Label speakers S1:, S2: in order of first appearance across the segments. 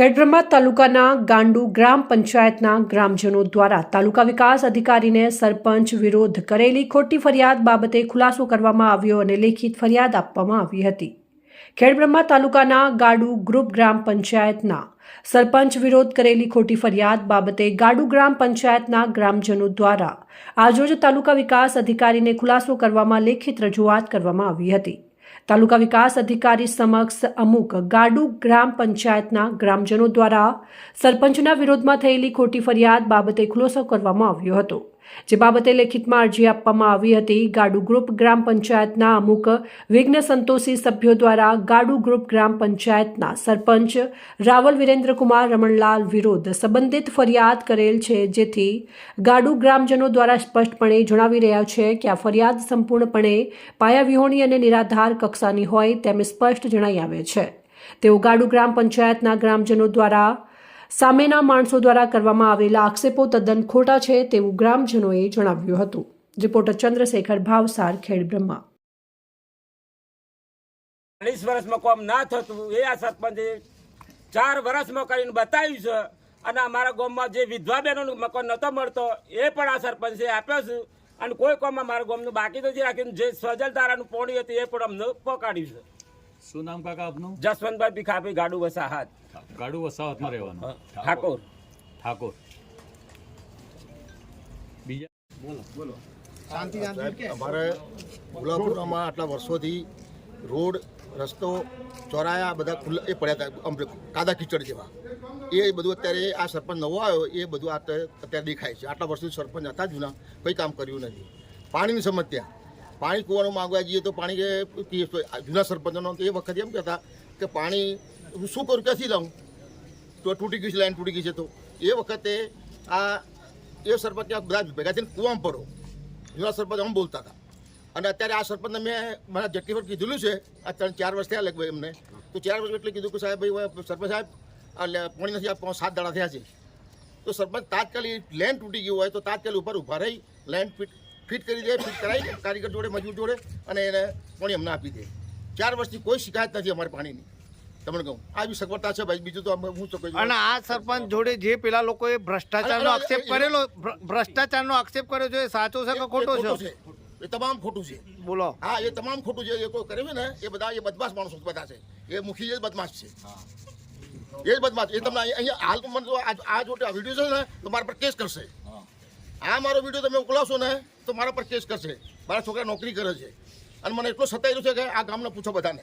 S1: ખેડબ્રહ્મા તાલુકાના ગાંડુ ગ્રામ પંચાયતના ગ્રામજનો દ્વારા તાલુકા વિકાસ અધિકારીને સરપંચ વિરોધ કરેલી ખોટી ફરિયાદ બાબતે ખુલાસો કરવામાં આવ્યો અને લેખિત ફરિયાદ આપવામાં આવી હતી। ખેડબ્રહ્મા તાલુકાના ગાડુ ગ્રુપ ગ્રામ પંચાયતના સરપંચ વિરોધ કરેલી ખોટી ફરિયાદ બાબતે ગાડુ ગ્રામ પંચાયતના ગ્રામજનો દ્વારા આજરોજ તાલુકા વિકાસ અધિકારીને ખુલાસો કરવામાં લેખિત રજૂઆત કરવામાં આવી હતી। તાલુકા વિકાસ અધિકારી સમક્ષ અમુક ગાડુ ગ્રામ પંચાયતના ગ્રામજનો દ્વારા સરપંચના વિરોધમાં થયેલી ખોટી ફરિયાદ બાબતે ખુલાસો કરવામાં આવ્યો હતો, જે બાબતે લેખિતમાં અરજી આપવામાં આવી હતી। ગાડુ ગ્રુપ ગ્રામ પંચાયતના અમુક વિઘ્ન સંતોષી સભ્યો દ્વારા ગાડુ ગ્રુપ ગ્રામ પંચાયતના સરપંચ રાવલ વિરેન્દ્રકુમાર રમણલાલ વિરુદ્ધ સંબંધિત ફરિયાદ કરેલ છે, જેથી ગાડુ ગ્રામજનો દ્વારા સ્પષ્ટપણે જણાવી રહ્યા છે કે આ ફરિયાદ સંપૂર્ણપણે પાયાવિહોણી અને નિરાધાર કક્ષાની હોય તેમ સ્પષ્ટ જણાઈ આવે છે। તેઓ ગાડુ ગ્રામ પંચાયતના ગ્રામજનો દ્વારા સામેના માણસો દ્વારા કરવામાં આવેલા આક્ષેપો તદ્દન ખોટા છે તેવું ગ્રામજનોએ જણાવ્યું હતું। રિપોર્ટર ચંદ્રશેખર ભાવસાર, ખેડબ્રહ્મા।
S2: 40 વર્ષમાં કોમ ના થતું એ આ સરપંચે 4 વર્ષમાં કરીને બતાવ્યું છે અને અમારા ગામમાં જે વિધવા બહેનોનું મકાન નહોતો મળતો એ પણ આ સરપંચે આપ્યો છે અને કોઈ કોમ અમારા ગામનું બાકી નથી રાખ્યું। જે સજલધારાનું પાણી હતું એ પણ અમને પકાડ્યું છે।
S3: શું નામ કાકા આપનું?
S2: જસવંતભાઈ ભીખાભાઈ, ગાડુ વસાહત।
S3: ગાડુ વસાહતમાં રહેવાનું?
S2: ઠાકોર।
S3: બીજા બોલો।
S4: અમારે ગુલાબપુરમાં આટલા વર્ષોથી રોડ રસ્તો ચોરાયા બધા ખુલ્લા એ પડ્યા હતા, કાદા કીચડ જેવા। એ બધું અત્યારે આ સરપંચ નવો આવ્યો એ બધું અત્યારે દેખાય છે। આટલા વર્ષથી સરપંચ હતા જૂના, કંઈ કામ કર્યું નથી। પાણીની સમસ્યા, પાણી કૂવાનું માંગવા જઈએ તો પાણી જૂના સરપંચનો એ વખતે એમ કહેતા કે પાણી હું શું કરું, ક્યાંથી લાવું, તો તૂટી ગઈ છે, લાઈન તૂટી ગઈ છે। તો એ વખતે એ સરપંચ બધા ભેગા થઈને કૂવામાં પડો, જૂના સરપંચ આમ બોલતા હતા। અને અત્યારે આ સરપંચને મેં મારા જેટલી વાર કીધેલું છે, આ 4 વર્ષ થયા લગભગ એમને, તો 4 વર્ષ એટલે કીધું કે સાહેબ ભાઈ સરપંચ સાહેબ પાણી નથી, 7 દાડા થયા છે। તો સરપંચ તાત્કાલિક લેન્ડ તૂટી ગયું હોય તો તાત્કાલિક ઉપર ઊભા રહી લેન્ડ ફિટ કરી દે, ફિટ કરાવી કારીગર જોડે, મજૂર જોડે, અને એને પાણી અમને આપી દે। 4 વર્ષથી કોઈ શિકાયત નથી અમારે પાણીની, તમને કહું આ બી સગવડતા છે ભાઈ, બીજું તો હું તો કહી।
S5: અને આ સરપંચ જોડે જે પેલા લોકોએ ભ્રષ્ટાચારનો આક્ષેપ કર્યો છે, એ સાચો છે કે ખોટો છે?
S4: એ તમામ ખોટું છે।
S5: બોલો।
S4: હા, એ તમામ ખોટું છે। એ કોઈ કર્યું ને એ બધા એ બદમાશ માણસો બધા છે। એ મુખી જ બદમાશ છે, એ જ બદમાશ। એ તમને અહીંયા હાલ મને તો આ જો વિડીયો છે ને તો મારા પર કેસ કરશે। આ મારો વિડીયો તમે મોકલાવશો ને તો મારા પર કેસ કરશે। મારા છોકરા નોકરી કરે છે અને મને એટલો સતાયેલું છે કે આ ગામને પૂછો બધાને,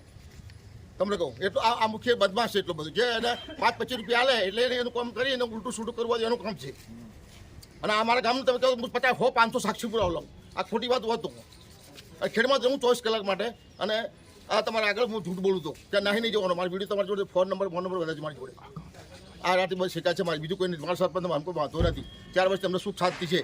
S4: તમને કહું એટલું આ મુખ્ય બદમાશ છે। એટલું બધું જે એને 5-25 રૂપિયા આલે એટલે એનું કામ કરી એને ઉલટું સુટું કરવું એનું કામ છે। અને અમારા ગામનું તમે કહો 50-100-500 સાક્ષી પુરાવો લાવું, આ ખોટી વાત હોત તો ખેડમાં જવું 24 કલાક માટે। અને આ તમારે આગળ હું જૂઠ બોલું તો ત્યાં નહીં જવાનું, મારી વિડીયો તમારી જોડે ફોન નંબર બધા છે મારી જોડે। આ રાતે બસ શિકાયત છે મારી, બીજું કોઈ નહીં। મારા સરપંચ અમને વાંધો નથી, 4 વર્ષથી અમને સુખ શાંતિ છે।